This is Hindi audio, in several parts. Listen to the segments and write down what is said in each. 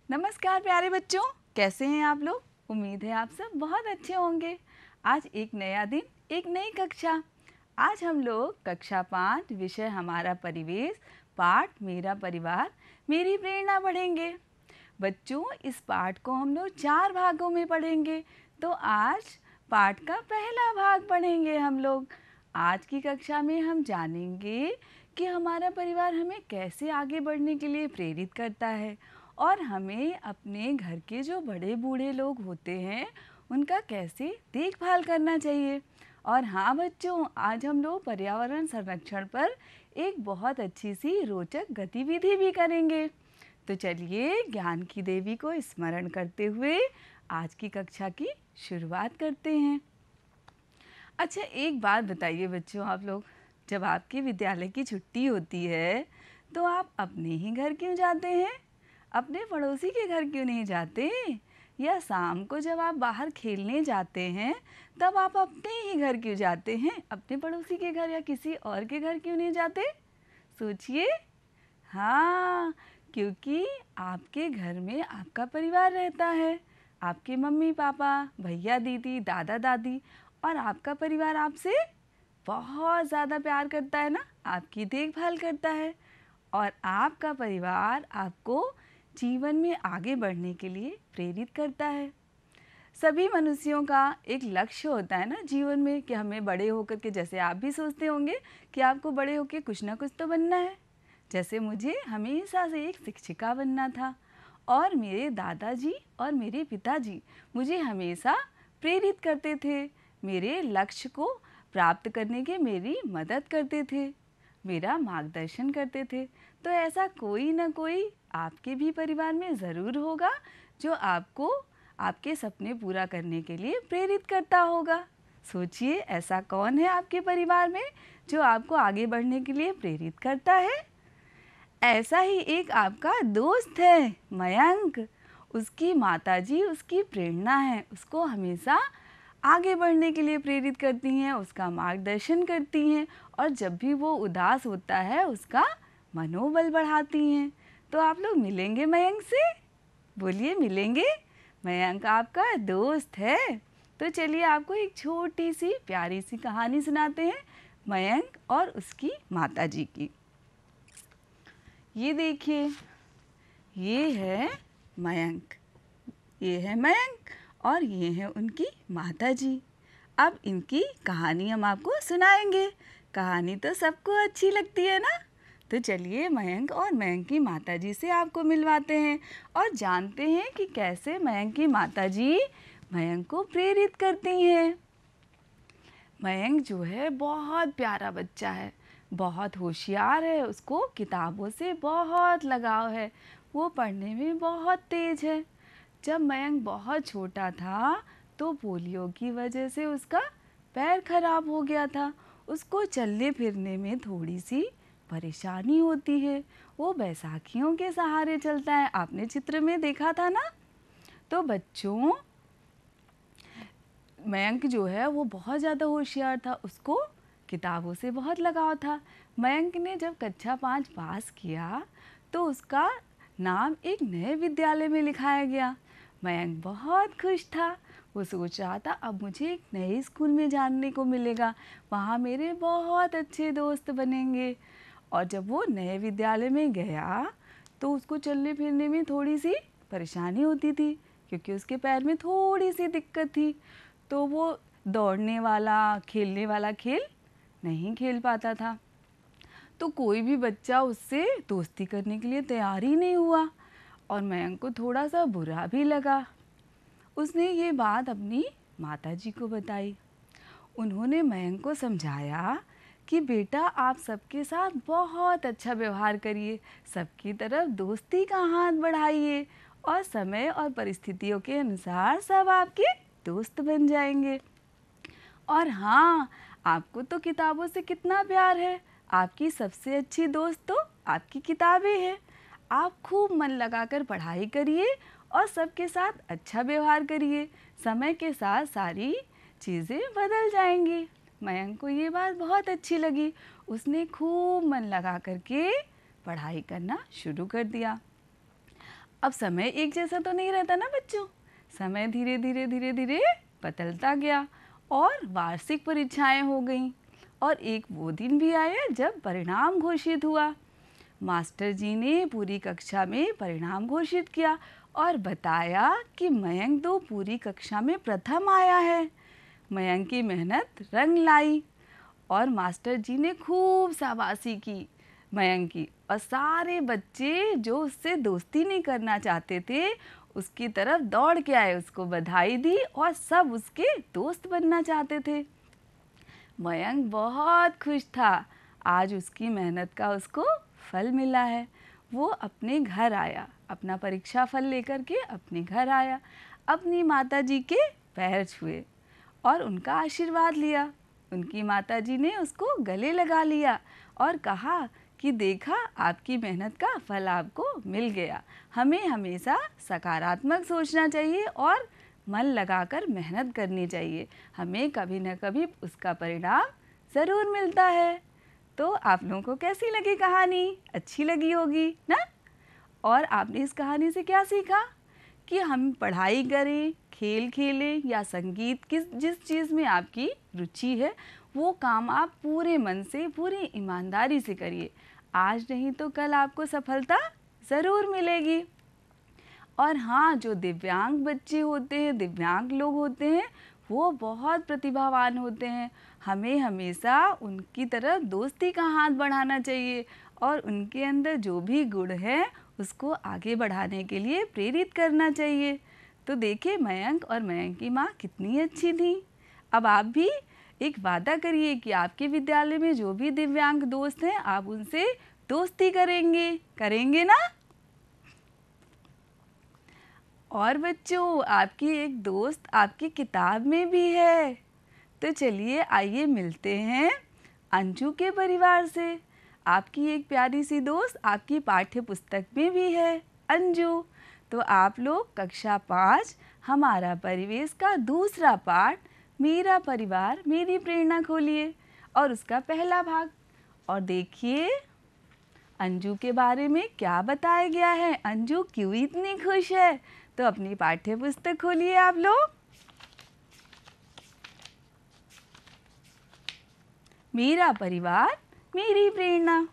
नमस्कार प्यारे बच्चों, कैसे हैं आप लोग। उम्मीद है आप सब बहुत अच्छे होंगे। आज एक नया दिन, एक नई कक्षा। आज हम लोग कक्षा 5 विषय हमारा परिवेश पाठ मेरा परिवार मेरी प्रेरणा पढ़ेंगे। बच्चों, इस पाठ को हम लोग 4 भागों में पढ़ेंगे। तो आज पाठ का पहला भाग पढ़ेंगे हम लोग। आज की कक्षा में हम जानेंगे कि हमारा परिवार हमें कैसे आगे बढ़ने के लिए प्रेरित करता है और हमें अपने घर के जो बड़े बूढ़े लोग होते हैं उनका कैसे देखभाल करना चाहिए। और हाँ बच्चों, आज हम लोग पर्यावरण संरक्षण पर एक बहुत अच्छी सी रोचक गतिविधि भी करेंगे। तो चलिए ज्ञान की देवी को स्मरण करते हुए आज की कक्षा की शुरुआत करते हैं। अच्छा, एक बात बताइए बच्चों, आप लोग जब आपके विद्यालय की छुट्टी होती है तो आप अपने ही घर क्यों जाते हैं? अपने पड़ोसी के घर क्यों नहीं जाते? या शाम को जब आप बाहर खेलने जाते हैं तब आप अपने ही घर क्यों जाते हैं? अपने पड़ोसी के घर या किसी और के घर क्यों नहीं जाते? सोचिए। हाँ, क्योंकि आपके घर में आपका परिवार रहता है। आपके मम्मी पापा, भैया दीदी, दादा दादी, और आपका परिवार आपसे बहुत ज़्यादा प्यार करता है ना, आपकी देखभाल करता है। और आपका परिवार आपको जीवन में आगे बढ़ने के लिए प्रेरित करता है। सभी मनुष्यों का एक लक्ष्य होता है ना जीवन में कि हमें बड़े होकर के, जैसे आप भी सोचते होंगे कि आपको बड़े होकर कुछ ना कुछ तो बनना है। जैसे मुझे हमेशा से एक शिक्षिका बनना था और मेरे दादाजी और मेरे पिताजी मुझे हमेशा प्रेरित करते थे, मेरे लक्ष्य को प्राप्त करने के मेरी मदद करते थे, मेरा मार्गदर्शन करते थे। तो ऐसा कोई ना कोई आपके भी परिवार में ज़रूर होगा जो आपको आपके सपने पूरा करने के लिए प्रेरित करता होगा। सोचिए, ऐसा कौन है आपके परिवार में जो आपको आगे बढ़ने के लिए प्रेरित करता है? ऐसा ही एक आपका दोस्त है, मयंक। उसकी माताजी उसकी प्रेरणा है, उसको हमेशा आगे बढ़ने के लिए प्रेरित करती हैं, उसका मार्गदर्शन करती हैं और जब भी वो उदास होता है उसका मनोबल बढ़ाती हैं। तो आप लोग मिलेंगे मयंक से? बोलिए, मिलेंगे? मयंक आपका दोस्त है। तो चलिए आपको एक छोटी सी प्यारी सी कहानी सुनाते हैं, मयंक और उसकी माताजी की। ये देखिए, ये है मयंक, ये है मयंक और ये है उनकी माताजी। अब इनकी कहानी हम आपको सुनाएंगे। कहानी तो सबको अच्छी लगती है ना। तो चलिए मयंक और मयंक की माताजी से आपको मिलवाते हैं और जानते हैं कि कैसे मयंक की माताजी मयंक को प्रेरित करती हैं। मयंक जो है बहुत प्यारा बच्चा है, बहुत होशियार है, उसको किताबों से बहुत लगाव है, वो पढ़ने में बहुत तेज है। जब मयंक बहुत छोटा था तो पोलियो की वजह से उसका पैर खराब हो गया था। उसको चलने फिरने में थोड़ी सी परेशानी होती है। वो बैसाखियों के सहारे चलता है, आपने चित्र में देखा था ना। तो बच्चों, मयंक जो है वो बहुत ज़्यादा होशियार था, उसको किताबों से बहुत लगाव था। मयंक ने जब कक्षा 5 पास किया तो उसका नाम एक नए विद्यालय में लिखाया गया। मयंक बहुत खुश था। वो सोच रहा था अब मुझे एक नए स्कूल में जानने को मिलेगा, वहाँ मेरे बहुत अच्छे दोस्त बनेंगे। और जब वो नए विद्यालय में गया तो उसको चलने फिरने में थोड़ी सी परेशानी होती थी क्योंकि उसके पैर में थोड़ी सी दिक्कत थी। तो वो दौड़ने वाला, खेलने वाला खेल नहीं खेल पाता था। तो कोई भी बच्चा उससे दोस्ती करने के लिए तैयार ही नहीं हुआ और मयंक को थोड़ा सा बुरा भी लगा। उसने ये बात अपनी माताजी को बताई। उन्होंने मयंक को समझाया कि बेटा, आप सबके साथ बहुत अच्छा व्यवहार करिए, सबकी तरफ दोस्ती का हाथ बढ़ाइए और समय और परिस्थितियों के अनुसार सब आपके दोस्त बन जाएंगे। और हाँ, आपको तो किताबों से कितना प्यार है, आपकी सबसे अच्छी दोस्त तो आपकी किताबें हैं। आप खूब मन लगाकर पढ़ाई करिए और सबके साथ अच्छा व्यवहार करिए, समय के साथ सारी चीज़ें बदल जाएंगी। मयंक को ये बात बहुत अच्छी लगी। उसने खूब मन लगा करके पढ़ाई करना शुरू कर दिया। अब समय एक जैसा तो नहीं रहता ना बच्चों, समय धीरे धीरे बदलता गया और वार्षिक परीक्षाएं हो गईं और एक वो दिन भी आया जब परिणाम घोषित हुआ। मास्टर जी ने पूरी कक्षा में परिणाम घोषित किया और बताया कि मयंक तो पूरी कक्षा में प्रथम आया है। मयंक की मेहनत रंग लाई और मास्टर जी ने खूब शाबाशी की मयंक की, और सारे बच्चे जो उससे दोस्ती नहीं करना चाहते थे उसकी तरफ दौड़ के आए, उसको बधाई दी और सब उसके दोस्त बनना चाहते थे। मयंक बहुत खुश था, आज उसकी मेहनत का उसको फल मिला है। वो अपने घर आया, अपना परीक्षा फल लेकर के अपने घर आया, अपनी माताजी के पैर छुए और उनका आशीर्वाद लिया। उनकी माताजी ने उसको गले लगा लिया और कहा कि देखा, आपकी मेहनत का फल आपको मिल गया। हमें हमेशा सकारात्मक सोचना चाहिए और मन लगाकर मेहनत करनी चाहिए, हमें कभी न कभी उसका परिणाम ज़रूर मिलता है। तो आप लोगों को कैसी लगी कहानी? अच्छी लगी होगी ना? और आपने इस कहानी से क्या सीखा कि हम पढ़ाई करें, खेल खेलें या संगीत, जिस चीज़ में आपकी रुचि है वो काम आप पूरे मन से, पूरी ईमानदारी से करिए। आज नहीं तो कल आपको सफलता ज़रूर मिलेगी। और हाँ, जो दिव्यांग बच्चे होते हैं, दिव्यांग लोग होते हैं, वो बहुत प्रतिभावान होते हैं। हमें हमेशा उनकी तरफ दोस्ती का हाथ बढ़ाना चाहिए और उनके अंदर जो भी गुण है उसको आगे बढ़ाने के लिए प्रेरित करना चाहिए। तो देखिए, मयंक और मयंक की माँ कितनी अच्छी थी। अब आप भी एक वादा करिए कि आपके विद्यालय में जो भी दिव्यांग दोस्त हैं आप उनसे दोस्ती करेंगे ना? और बच्चों, आपकी एक दोस्त आपकी किताब में भी है। तो चलिए आइए मिलते हैं अंजू के परिवार से। आपकी एक प्यारी सी दोस्त आपकी पाठ्य पुस्तक में भी है, अंजू। तो आप लोग कक्षा 5 हमारा परिवेश का दूसरा पाठ मेरा परिवार मेरी प्रेरणा खोलिए और उसका पहला भाग और देखिए अंजू के बारे में क्या बताया गया है। अंजू क्यों इतनी खुश है? तो अपनी पाठ्य पुस्तक खोलिए आप लोग। मेरा परिवार मेरी प्रेरणा।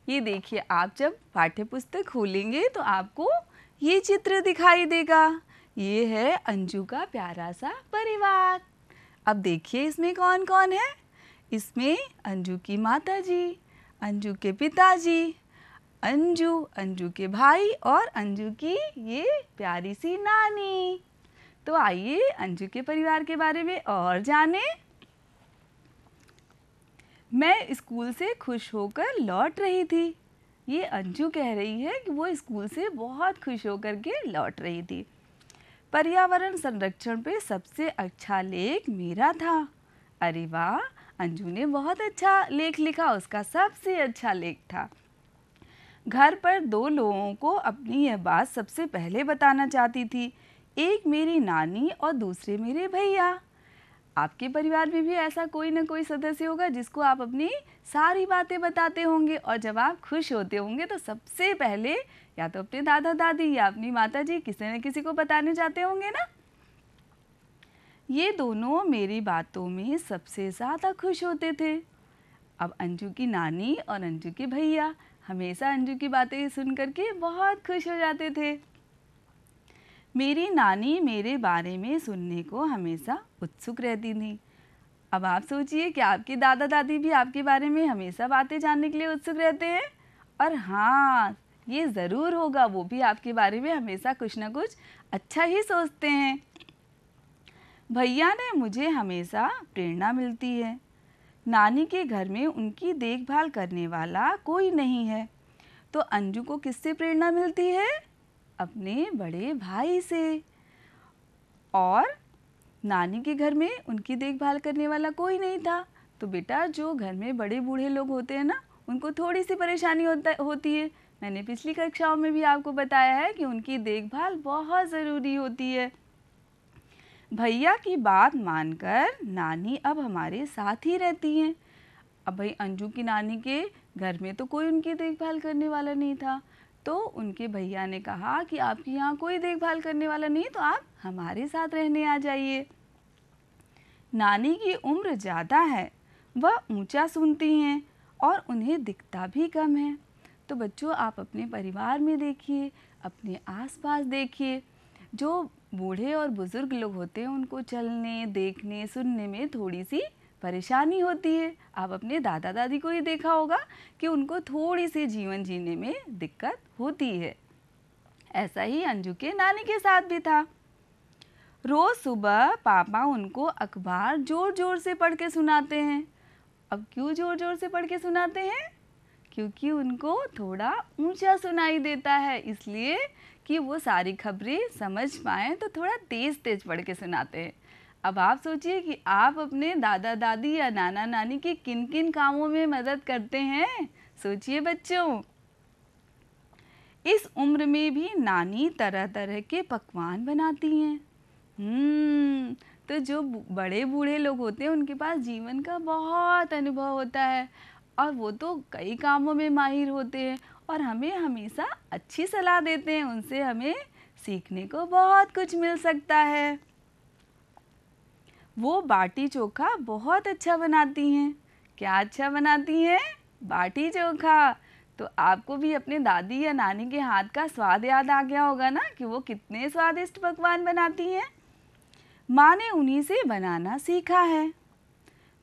ये देखिए, आप जब पाठ्य पुस्तक खोलेंगे तो आपको ये चित्र दिखाई देगा। ये है अंजू का प्यारा सा परिवार। अब देखिए इसमें कौन कौन है। इसमें अंजू की माताजी, अंजू के पिताजी, अंजू के भाई और अंजू की ये प्यारी सी नानी। तो आइए अंजू के परिवार के बारे में और जानें। मैं स्कूल से खुश होकर लौट रही थी। ये अंजू कह रही है कि वो स्कूल से बहुत खुश होकर के लौट रही थी। पर्यावरण संरक्षण पे सबसे अच्छा लेख मेरा था। अरे वाह, अंजू ने बहुत अच्छा लेख लिखा, उसका सबसे अच्छा लेख था। घर पर 2 लोगों को अपनी यह बात सबसे पहले बताना चाहती थी, एक मेरी नानी और दूसरे मेरे भैया। आपके परिवार में भी ऐसा कोई ना कोई सदस्य होगा जिसको आप अपनी सारी बातें बताते होंगे और जब आप खुश होते होंगे तो सबसे पहले या तो अपने दादा दादी या अपनी माता जी किसी न किसी को बताने जाते होंगे ना। ये दोनों मेरी बातों में सबसे ज़्यादा खुश होते थे। अब अंजू की नानी और अंजू के भैया हमेशा अंजू की बातें सुन करके बहुत खुश हो जाते थे। मेरी नानी मेरे बारे में सुनने को हमेशा उत्सुक रहती थी। अब आप सोचिए कि आपके दादा दादी भी आपके बारे में हमेशा बातें जानने के लिए उत्सुक रहते हैं। और हाँ, ये ज़रूर होगा, वो भी आपके बारे में हमेशा कुछ ना कुछ अच्छा ही सोचते हैं। भैया ने मुझे हमेशा प्रेरणा मिलती है। नानी के घर में उनकी देखभाल करने वाला कोई नहीं है, तो अंजू को किससे प्रेरणा मिलती है? अपने बड़े भाई से। और नानी के घर में उनकी देखभाल करने वाला कोई नहीं था, तो बेटा जो घर में बड़े बूढ़े लोग होते हैं ना, उनको थोड़ी सी परेशानी होती है। मैंने पिछली कक्षाओं में भी आपको बताया है कि उनकी देखभाल बहुत ज़रूरी होती है। भैया की बात मानकर नानी अब हमारे साथ ही रहती हैं। अब भाई अंजू की नानी के घर में तो कोई उनकी देखभाल करने वाला नहीं था, तो उनके भैया ने कहा कि आपके यहाँ कोई देखभाल करने वाला नहीं, तो आप हमारे साथ रहने आ जाइए। नानी की उम्र ज़्यादा है, वह ऊंचा सुनती हैं और उन्हें दिखता भी कम है। तो बच्चों, आप अपने परिवार में देखिए, अपने आसपास देखिए, जो बूढ़े और बुज़ुर्ग लोग होते हैं उनको चलने, देखने, सुनने में थोड़ी सी परेशानी होती है। आप अपने दादा दादी को ही देखा होगा कि उनको थोड़ी सी जीवन जीने में दिक्कत होती है। ऐसा ही अंजू के नानी के साथ भी था। रोज़ सुबह पापा उनको अखबार ज़ोर ज़ोर से पढ़ के सुनाते हैं। अब क्यों ज़ोर ज़ोर से पढ़ के सुनाते हैं? क्योंकि उनको थोड़ा ऊंचा सुनाई देता है, इसलिए कि वो सारी खबरें समझ पाएँ तो थोड़ा तेज़ तेज़ पढ़ के सुनाते हैं। अब आप सोचिए कि आप अपने दादा दादी या नाना नानी की किन किन कामों में मदद करते हैं। सोचिए बच्चों। इस उम्र में भी नानी तरह तरह के पकवान बनाती हैं। तो जो बड़े बूढ़े लोग होते हैं उनके पास जीवन का बहुत अनुभव होता है और वो तो कई कामों में माहिर होते हैं और हमें हमेशा अच्छी सलाह देते हैं। उनसे हमें सीखने को बहुत कुछ मिल सकता है। वो बाटी चोखा बहुत अच्छा बनाती हैं। क्या अच्छा बनाती हैं? बाटी चोखा। तो आपको भी अपने दादी या नानी के हाथ का स्वाद याद आ गया होगा ना कि वो कितने स्वादिष्ट पकवान बनाती हैं। माँ ने उन्हीं से बनाना सीखा है।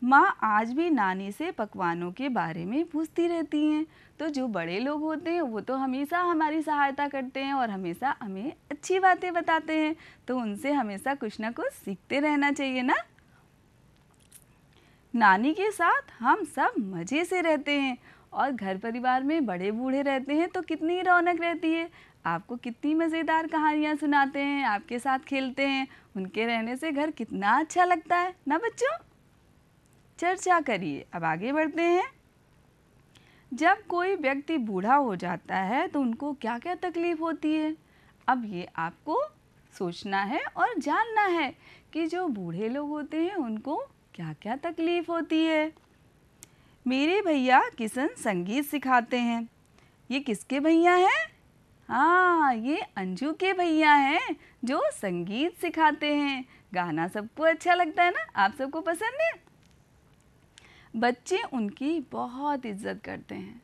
माँ आज भी नानी से पकवानों के बारे में पूछती रहती हैं। तो जो बड़े लोग होते हैं वो तो हमेशा हमारी सहायता करते हैं और हमेशा हमें अच्छी बातें बताते हैं, तो उनसे हमेशा कुछ ना कुछ सीखते रहना चाहिए ना। नानी के साथ हम सब मज़े से रहते हैं और घर परिवार में बड़े बूढ़े रहते हैं तो कितनी रौनक रहती है। आपको कितनी मज़ेदार कहानियाँ सुनाते हैं, आपके साथ खेलते हैं। उनके रहने से घर कितना अच्छा लगता है ना बच्चों। चर्चा करिए। अब आगे बढ़ते हैं। जब कोई व्यक्ति बूढ़ा हो जाता है तो उनको क्या क्या तकलीफ होती है? अब ये आपको सोचना है और जानना है कि जो बूढ़े लोग होते हैं उनको क्या क्या तकलीफ होती है। मेरे भैया किशन संगीत सिखाते हैं। ये किसके भैया हैं? हाँ, ये अंजू के भैया हैं जो संगीत सिखाते हैं। गाना सबको अच्छा लगता है ना, आप सबको पसंद है। बच्चे उनकी बहुत इज्जत करते हैं।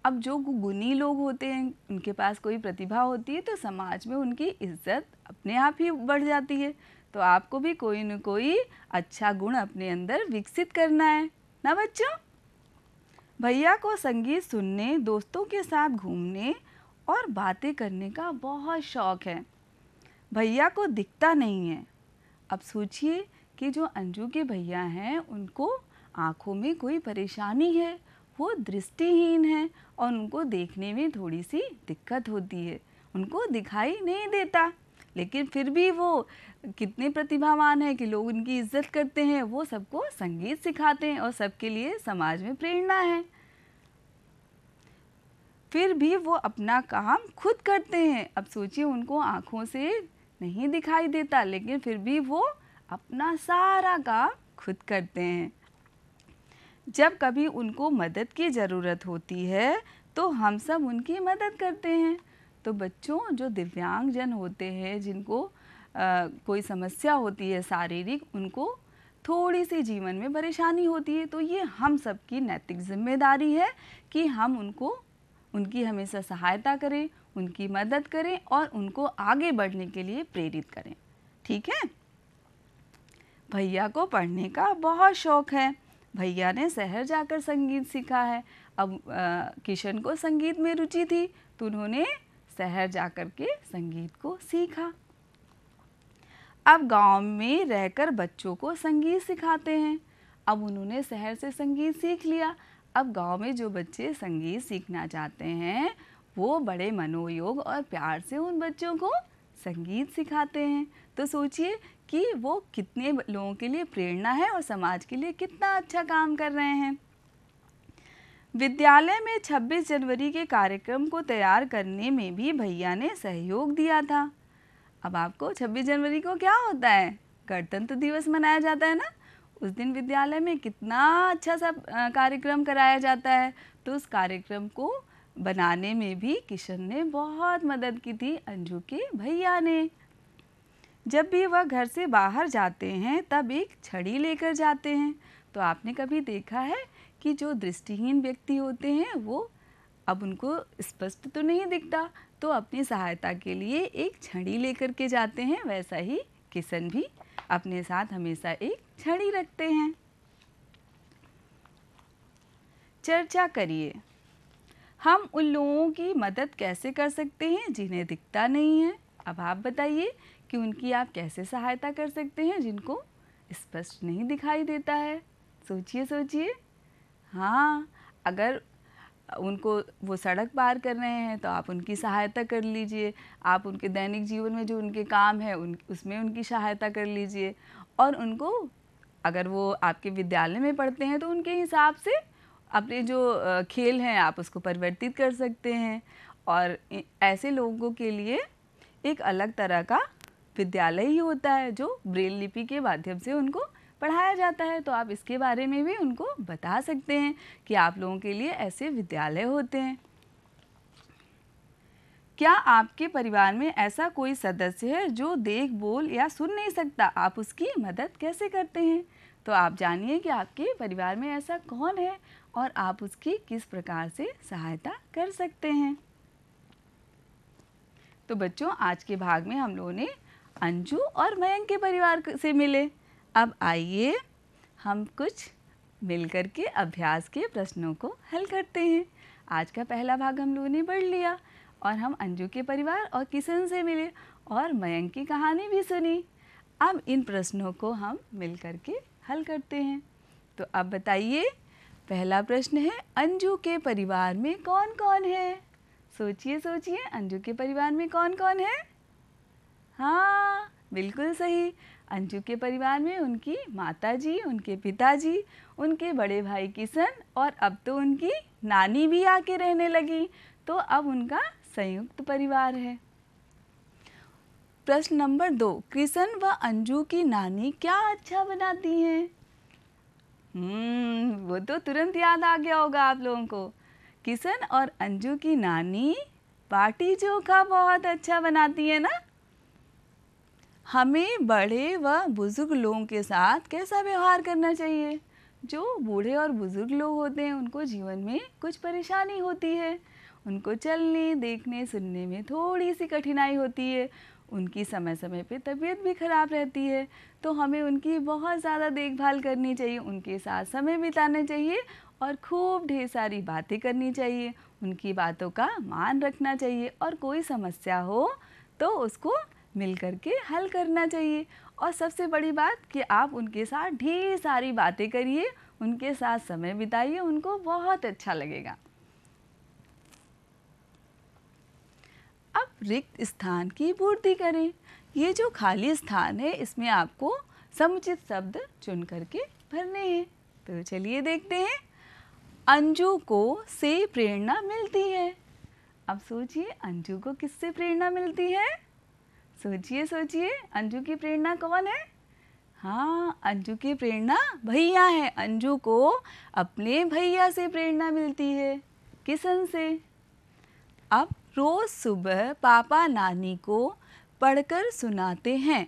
अब जो गुणी लोग होते हैं, उनके पास कोई प्रतिभा होती है तो समाज में उनकी इज्जत अपने आप ही बढ़ जाती है। तो आपको भी कोई न कोई अच्छा गुण अपने अंदर विकसित करना है ना बच्चों। भैया को संगीत सुनने, दोस्तों के साथ घूमने और बातें करने का बहुत शौक है। भैया को दिखता नहीं है। अब सोचिए कि जो अंजू के भैया हैं उनको आँखों में कोई परेशानी है, वो दृष्टिहीन हैं और उनको देखने में थोड़ी सी दिक्कत होती है, उनको दिखाई नहीं देता, लेकिन फिर भी वो कितने प्रतिभावान हैं कि लोग उनकी इज्जत करते हैं। वो सबको संगीत सिखाते हैं और सबके लिए समाज में प्रेरणा है। फिर भी वो अपना काम खुद करते हैं। अब सोचिए उनको आँखों से नहीं दिखाई देता, लेकिन फिर भी वो अपना सारा काम खुद करते हैं। जब कभी उनको मदद की ज़रूरत होती है तो हम सब उनकी मदद करते हैं। तो बच्चों, जो दिव्यांगजन होते हैं, जिनको कोई समस्या होती है शारीरिक, उनको थोड़ी सी जीवन में परेशानी होती है, तो ये हम सब की नैतिक जिम्मेदारी है कि हम उनकी हमेशा सहायता करें, उनकी मदद करें और उनको आगे बढ़ने के लिए प्रेरित करें। ठीक है। भैया को पढ़ने का बहुत शौक है। भैया ने शहर जाकर संगीत सीखा है। अब किशन को संगीत में रुचि थी तो उन्होंने शहर जाकर के संगीत को सीखा। अब गांव में रहकर बच्चों को संगीत सिखाते हैं। अब उन्होंने शहर से संगीत सीख लिया। अब गांव में जो बच्चे संगीत सीखना चाहते हैं वो बड़े मनोयोग और प्यार से उन बच्चों को संगीत सिखाते हैं। तो सोचिए कि वो कितने लोगों के लिए प्रेरणा है और समाज के लिए कितना अच्छा काम कर रहे हैं। विद्यालय में 26 जनवरी के कार्यक्रम को तैयार करने में भी भैया ने सहयोग दिया था। अब आपको 26 जनवरी को क्या होता है? गणतंत्र दिवस मनाया जाता है ना। उस दिन विद्यालय में कितना अच्छा सा कार्यक्रम कराया जाता है। तो उस कार्यक्रम को बनाने में भी किशन ने बहुत मदद की थी अंजू के भैया ने। जब भी वह घर से बाहर जाते हैं तब एक छड़ी लेकर जाते हैं। तो आपने कभी देखा है कि जो दृष्टिहीन व्यक्ति होते हैं वो अब उनको स्पष्ट तो नहीं दिखता, तो अपनी सहायता के लिए एक छड़ी लेकर के जाते हैं। वैसा ही किशन भी अपने साथ हमेशा एक छड़ी रखते हैं। चर्चा करिए, हम उन लोगों की मदद कैसे कर सकते हैं जिन्हें दिखता नहीं है। अब आप बताइए कि उनकी आप कैसे सहायता कर सकते हैं जिनको स्पष्ट नहीं दिखाई देता है। सोचिए सोचिए। हाँ, अगर उनको वो सड़क पार कर रहे हैं तो आप उनकी सहायता कर लीजिए। आप उनके दैनिक जीवन में जो उनके काम है उसमें उनकी सहायता कर लीजिए। और उनको, अगर वो आपके विद्यालय में पढ़ते हैं तो उनके हिसाब से अपने जो खेल हैं आप उसको परिवर्तित कर सकते हैं। और ऐसे लोगों के लिए एक अलग तरह का विद्यालय ही होता है जो ब्रेल लिपि के माध्यम से उनको पढ़ाया जाता है। तो आप इसके बारे में भी उनको बता सकते हैं कि आप लोगों के लिए ऐसे विद्यालय होते हैं। क्या आपके परिवार में ऐसा कोई सदस्य है जो देख, बोल या सुन नहीं सकता? आप उसकी मदद कैसे करते हैं? तो आप जानिए कि आपके परिवार में ऐसा कौन है और आप उसकी किस प्रकार से सहायता कर सकते हैं। तो बच्चों, आज के भाग में हम लोगों ने अंजू और मयंक के परिवार से मिले। अब आइए हम कुछ मिलकर के अभ्यास के प्रश्नों को हल करते हैं। आज का पहला भाग हम लोगों ने पढ़ लिया और हम अंजू के परिवार और किशन से मिले और मयंक की कहानी भी सुनी। अब इन प्रश्नों को हम मिलकर के हल करते हैं। तो अब बताइए, पहला प्रश्न है, अंजू के परिवार में कौन कौन है? सोचिए सोचिए, अंजू के परिवार में कौन कौन है? हाँ, बिल्कुल सही। अंजू के परिवार में उनकी माताजी, उनके पिताजी, उनके बड़े भाई किशन और अब तो उनकी नानी भी आके रहने लगी। तो अब उनका संयुक्त परिवार है। प्रश्न नंबर 2, किशन व अंजू की नानी क्या अच्छा बनाती हैं? वो तो तुरंत याद आ गया होगा आप लोगों को। किशन और अंजू की नानी बाटी चोखा बहुत अच्छा बनाती है ना। हमें बड़े व बुजुर्ग लोगों के साथ कैसा व्यवहार करना चाहिए? जो बूढ़े और बुजुर्ग लोग होते हैं उनको जीवन में कुछ परेशानी होती है। उनको चलने, देखने, सुनने में थोड़ी सी कठिनाई होती है। उनकी समय समय पे तबीयत भी खराब रहती है। तो हमें उनकी बहुत ज़्यादा देखभाल करनी चाहिए, उनके साथ समय बिताना चाहिए और खूब ढेर सारी बातें करनी चाहिए। उनकी बातों का मान रखना चाहिए और कोई समस्या हो तो उसको मिल करके हल करना चाहिए। और सबसे बड़ी बात कि आप उनके साथ ढेर सारी बातें करिए, उनके साथ समय बिताइए, उनको बहुत अच्छा लगेगा। अब रिक्त स्थान की पूर्ति करें। ये जो खाली स्थान है इसमें आपको समुचित शब्द चुन करके भरने हैं। तो चलिए देखते हैं। अंजू को से प्रेरणा मिलती है। अब सोचिए, अंजू को किससे प्रेरणा मिलती है? सोचिए सोचिए, अंजू की प्रेरणा कौन है? हाँ, अंजू की प्रेरणा भैया है। अंजू को अपने भैया से प्रेरणा मिलती है, किशन से। अब रोज सुबह पापा नानी को पढ़कर सुनाते हैं।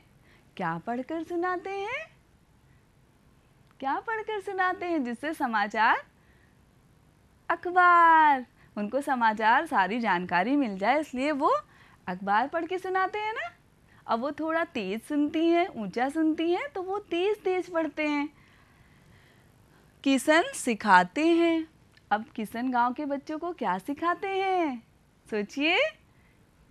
क्या पढ़कर सुनाते हैं? क्या पढ़कर सुनाते हैं? जिससे समाचार, अखबार, उनको समाचार सारी जानकारी मिल जाए इसलिए वो अखबार पढ़ के सुनाते हैं ना। अब वो थोड़ा तेज सुनती हैं, ऊंचा सुनती हैं, तो वो तेज तेज पढ़ते हैं। किशन सिखाते हैं। अब किशन गांव के बच्चों को क्या सिखाते हैं? सोचिए।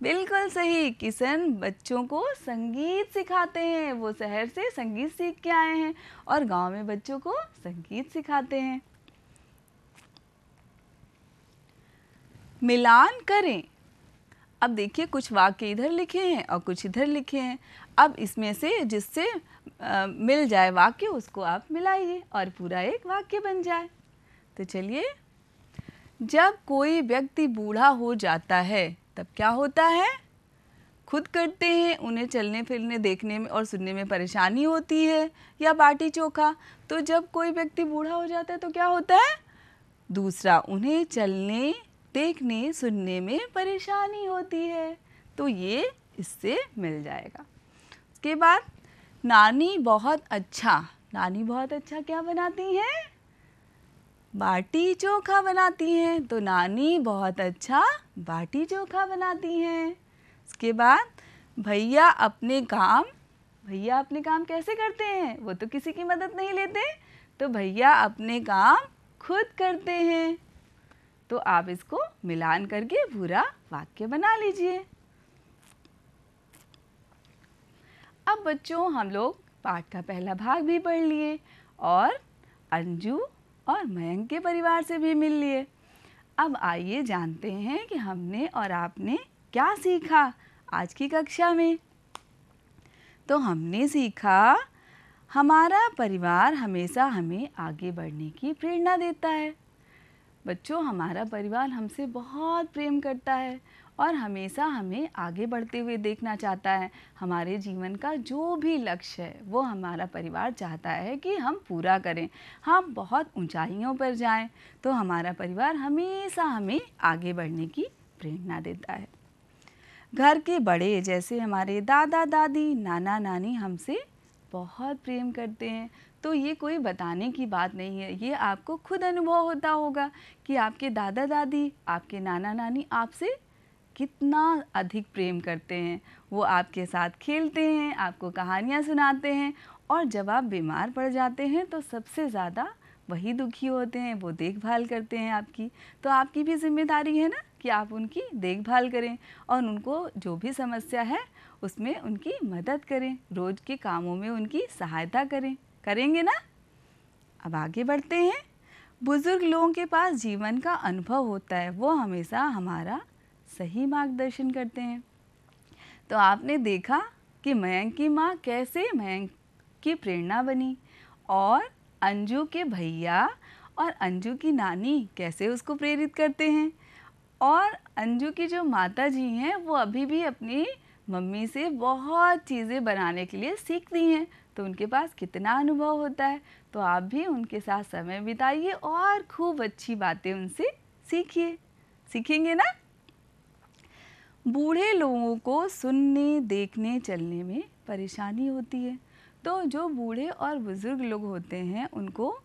बिल्कुल सही, किशन बच्चों को संगीत सिखाते हैं। वो शहर से संगीत सीख के आए हैं और गांव में बच्चों को संगीत सिखाते हैं। मिलान करें। अब देखिए, कुछ वाक्य इधर लिखे हैं और कुछ इधर लिखे हैं। अब इसमें से जिससे मिल जाए वाक्य उसको आप मिलाइए और पूरा एक वाक्य बन जाए। तो चलिए, जब कोई व्यक्ति बूढ़ा हो जाता है तब क्या होता है? खुद करते हैं, उन्हें चलने फिरने, देखने में और सुनने में परेशानी होती है, या बाटी चोखा। तो जब कोई व्यक्ति बूढ़ा हो जाता है तो क्या होता है? दूसरा, उन्हें चलने, देखने सुनने में परेशानी होती है, तो ये इससे मिल जाएगा। उसके बाद नानी बहुत अच्छा, नानी बहुत अच्छा क्या बनाती हैं? बाटी चोखा बनाती हैं। तो नानी बहुत अच्छा बाटी चोखा बनाती हैं। उसके बाद भैया अपने काम कैसे करते हैं? वो तो किसी की मदद नहीं लेते, तो भैया अपने काम खुद करते हैं। तो आप इसको मिलान करके पूरा वाक्य बना लीजिए। अब बच्चों, हम लोग पाठ का पहला भाग भी पढ़ लिए और अंजू और मयंक के परिवार से भी मिल लिए। अब आइए जानते हैं कि हमने और आपने क्या सीखा आज की कक्षा में। तो हमने सीखा, हमारा परिवार हमेशा हमें आगे बढ़ने की प्रेरणा देता है। बच्चों, हमारा परिवार हमसे बहुत प्रेम करता है और हमेशा हमें आगे बढ़ते हुए देखना चाहता है। हमारे जीवन का जो भी लक्ष्य है वो हमारा परिवार चाहता है कि हम पूरा करें, हम बहुत ऊंचाइयों पर जाएं। तो हमारा परिवार हमेशा हमें आगे बढ़ने की प्रेरणा देता है। घर के बड़े जैसे हमारे दादा दादी, नाना नानी हमसे बहुत प्रेम करते हैं। तो ये कोई बताने की बात नहीं है, ये आपको खुद अनुभव होता होगा कि आपके दादा दादी, आपके नाना नानी आपसे कितना अधिक प्रेम करते हैं। वो आपके साथ खेलते हैं, आपको कहानियाँ सुनाते हैं, और जब आप बीमार पड़ जाते हैं तो सबसे ज़्यादा वही दुखी होते हैं, वो देखभाल करते हैं आपकी। तो आपकी भी जिम्मेदारी है ना कि आप उनकी देखभाल करें और उनको जो भी समस्या है उसमें उनकी मदद करें, रोज़ के कामों में उनकी सहायता करें। करेंगे ना? अब आगे बढ़ते हैं। बुज़ुर्ग लोगों के पास जीवन का अनुभव होता है, वो हमेशा हमारा सही मार्गदर्शन करते हैं। तो आपने देखा कि मयंक की माँ कैसे मयंक की प्रेरणा बनी, और अंजू के भैया और अंजू की नानी कैसे उसको प्रेरित करते हैं, और अंजू की जो माता जी हैं वो अभी भी अपनी मम्मी से बहुत चीज़ें बनाने के लिए सीखती हैं। तो उनके पास कितना अनुभव होता है। तो आप भी उनके साथ समय बिताइए और खूब अच्छी बातें उनसे सीखिए। सीखेंगे ना? बूढ़े लोगों को सुनने, देखने, चलने में परेशानी होती है। तो जो बूढ़े और बुज़ुर्ग लोग होते हैं उनको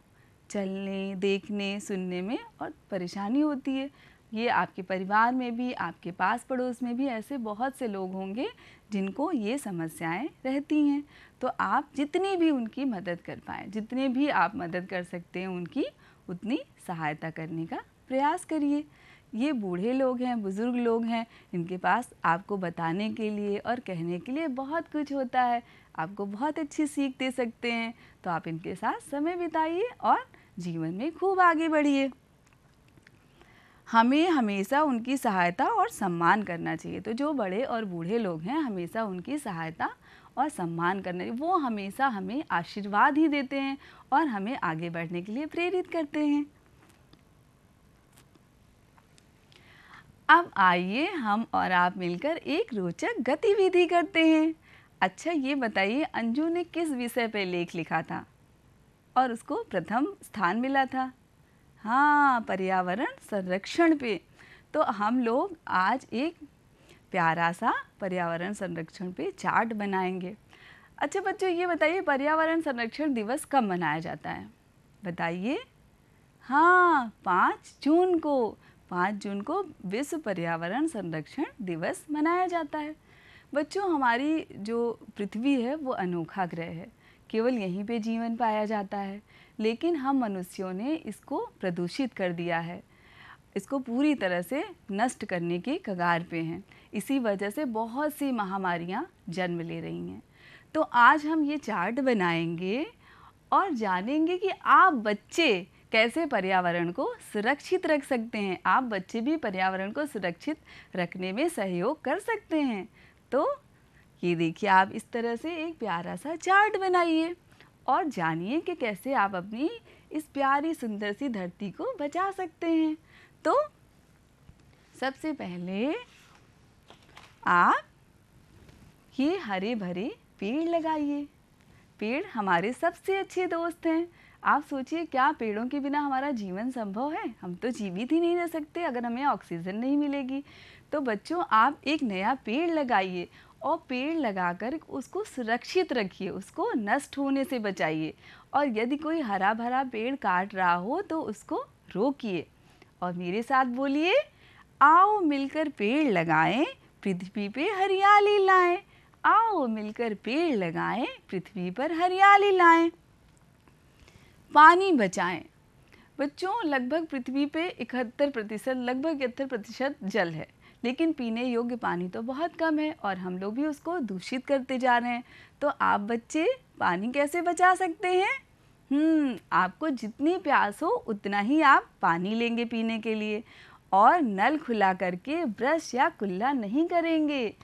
चलने, देखने, सुनने में और परेशानी होती है। ये आपके परिवार में भी, आपके पास पड़ोस में भी ऐसे बहुत से लोग होंगे जिनको ये समस्याएं रहती हैं। तो आप जितनी भी उनकी मदद कर पाएँ, जितने भी आप मदद कर सकते हैं उनकी, उतनी सहायता करने का प्रयास करिए। ये बूढ़े लोग हैं, बुज़ुर्ग लोग हैं, इनके पास आपको बताने के लिए और कहने के लिए बहुत कुछ होता है, आपको बहुत अच्छी सीख दे सकते हैं। तो आप इनके साथ समय बिताइए और जीवन में खूब आगे बढ़िए। हमें हमेशा उनकी सहायता और सम्मान करना चाहिए। तो जो बड़े और बूढ़े लोग हैं हमेशा उनकी सहायता और सम्मान करना चाहिए। वो हमेशा हमें आशीर्वाद ही देते हैं और हमें आगे बढ़ने के लिए प्रेरित करते हैं। अब आइए हम और आप मिलकर एक रोचक गतिविधि करते हैं। अच्छा, ये बताइए, अंजू ने किस विषय पर लेख लिखा था और उसको प्रथम स्थान मिला था? हाँ, पर्यावरण संरक्षण पे। तो हम लोग आज एक प्यारा सा पर्यावरण संरक्षण पे चार्ट बनाएंगे। अच्छा बच्चों, ये बताइए, पर्यावरण संरक्षण दिवस कब मनाया जाता है? बताइए। हाँ, 5 जून को। 5 जून को विश्व पर्यावरण संरक्षण दिवस मनाया जाता है। बच्चों, हमारी जो पृथ्वी है वो अनोखा ग्रह है, केवल यहीं पे जीवन पाया जाता है, लेकिन हम मनुष्यों ने इसको प्रदूषित कर दिया है, इसको पूरी तरह से नष्ट करने के कगार पे हैं। इसी वजह से बहुत सी महामारियाँ जन्म ले रही हैं। तो आज हम ये चार्ट बनाएंगे और जानेंगे कि आप बच्चे कैसे पर्यावरण को सुरक्षित रख सकते हैं। आप बच्चे भी पर्यावरण को सुरक्षित रखने में सहयोग कर सकते हैं। तो ये देखिए, आप इस तरह से एक प्यारा सा चार्ट बनाइए और जानिए कि कैसे आप अपनी इस प्यारी सुंदर सी धरती को बचा सकते हैं। तो सबसे पहले आप ये हरे भरे पेड़ लगाइए। पेड़ हमारे सबसे अच्छे दोस्त हैं। आप सोचिए, क्या पेड़ों के बिना हमारा जीवन संभव है? हम तो जीवित ही नहीं रह सकते अगर हमें ऑक्सीजन नहीं मिलेगी। तो बच्चों, आप एक नया पेड़ लगाइए और पेड़ लगाकर उसको सुरक्षित रखिए, उसको नष्ट होने से बचाइए। और यदि कोई हरा भरा पेड़ काट रहा हो तो उसको रोकिए। और मेरे साथ बोलिए, आओ मिलकर पेड़ लगाएं, पृथ्वी पे हरियाली लाएं। आओ मिलकर पेड़ लगाएं, पृथ्वी पर हरियाली लाएं। पानी बचाएं। बच्चों, लगभग पृथ्वी पे 71% लगभग 71% जल है, लेकिन पीने योग्य पानी तो बहुत कम है और हम लोग भी उसको दूषित करते जा रहे हैं। तो आप बच्चे पानी कैसे बचा सकते हैं? आपको जितनी प्यास हो उतना ही आप पानी लेंगे पीने के लिए, और नल खुला करके ब्रश या कुल्ला नहीं करेंगे।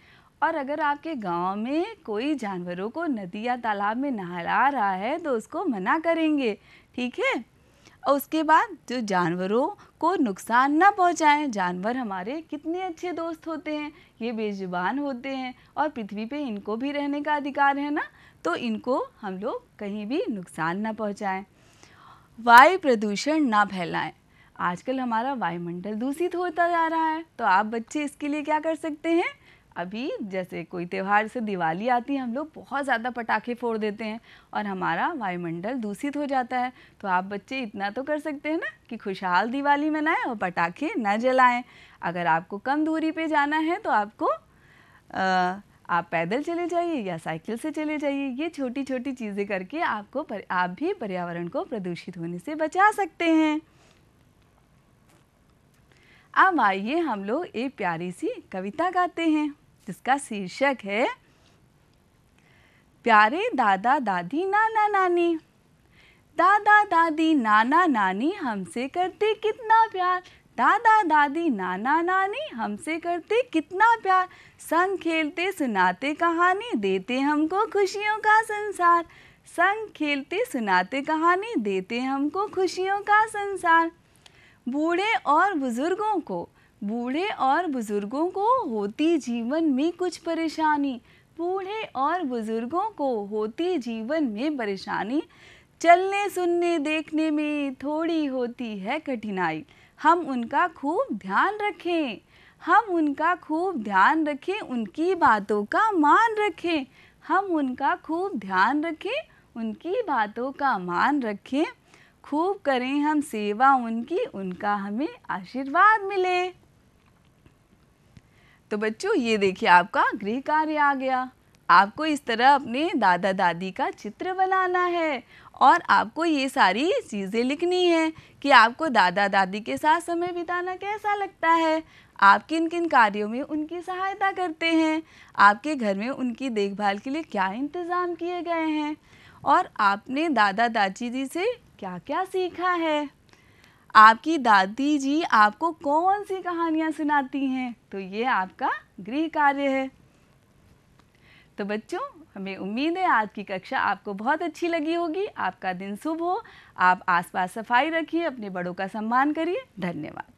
और अगर आपके गांव में कोई जानवरों को नदी या तालाब में नहला रहा है तो उसको मना करेंगे, ठीक है? और उसके बाद जो जानवरों को नुकसान ना पहुंचाएं। जानवर हमारे कितने अच्छे दोस्त होते हैं, ये बेजुबान होते हैं और पृथ्वी पे इनको भी रहने का अधिकार है ना, तो इनको हम लोग कहीं भी नुकसान ना पहुंचाएं। वायु प्रदूषण ना फैलाएं। आजकल हमारा वायुमंडल दूषित होता जा रहा है, तो आप बच्चे इसके लिए क्या कर सकते हैं? अभी जैसे कोई त्यौहार से दिवाली आती है, हम लोग बहुत ज़्यादा पटाखे फोड़ देते हैं और हमारा वायुमंडल दूषित हो जाता है। तो आप बच्चे इतना तो कर सकते हैं ना कि खुशहाल दिवाली मनाएं और पटाखे न जलाएं। अगर आपको कम दूरी पे जाना है तो आप पैदल चले जाइए या साइकिल से चले जाइए। ये छोटी छोटी चीज़ें करके आप भी पर्यावरण को प्रदूषित होने से बचा सकते हैं। अब आइए हम लोग एक प्यारी सी कविता गाते हैं जिसका शीर्षक है प्यारे दादा दादी नाना नानी। दादा दादी नाना नानी हमसे करते कितना प्यार, दादा दादी नाना नानी हमसे करते कितना प्यार। संग खेलते सुनाते कहानी देते हमको खुशियों का संसार। संग खेलते सुनाते कहानी देते हमको खुशियों का संसार। बूढ़े और बुजुर्गों को होती जीवन में कुछ परेशानी। बूढ़े और बुजुर्गों को होती जीवन में परेशानी। चलने सुनने देखने में थोड़ी होती है कठिनाई। हम उनका खूब ध्यान रखें, उनकी बातों का मान रखें। हम उनका खूब ध्यान रखें, उनकी बातों का मान रखें। खूब करें हम सेवा उनकी, उनका हमें आशीर्वाद मिले। तो बच्चों, ये देखिए आपका गृह कार्य आ गया। आपको इस तरह अपने दादा दादी का चित्र बनाना है और आपको ये सारी चीज़ें लिखनी है कि आपको दादा दादी के साथ समय बिताना कैसा लगता है, आप किन किन कार्यों में उनकी सहायता करते हैं, आपके घर में उनकी देखभाल के लिए क्या इंतज़ाम किए गए हैं और आपने दादा दादी जी से क्या क्या सीखा है। आपकी दादी जी आपको कौन सी कहानियाँ सुनाती हैं, तो ये आपका गृह कार्य है। तो बच्चों, हमें उम्मीद है आज की कक्षा आपको बहुत अच्छी लगी होगी। आपका दिन शुभ हो। आप आसपास सफाई रखिए, अपने बड़ों का सम्मान करिए। धन्यवाद।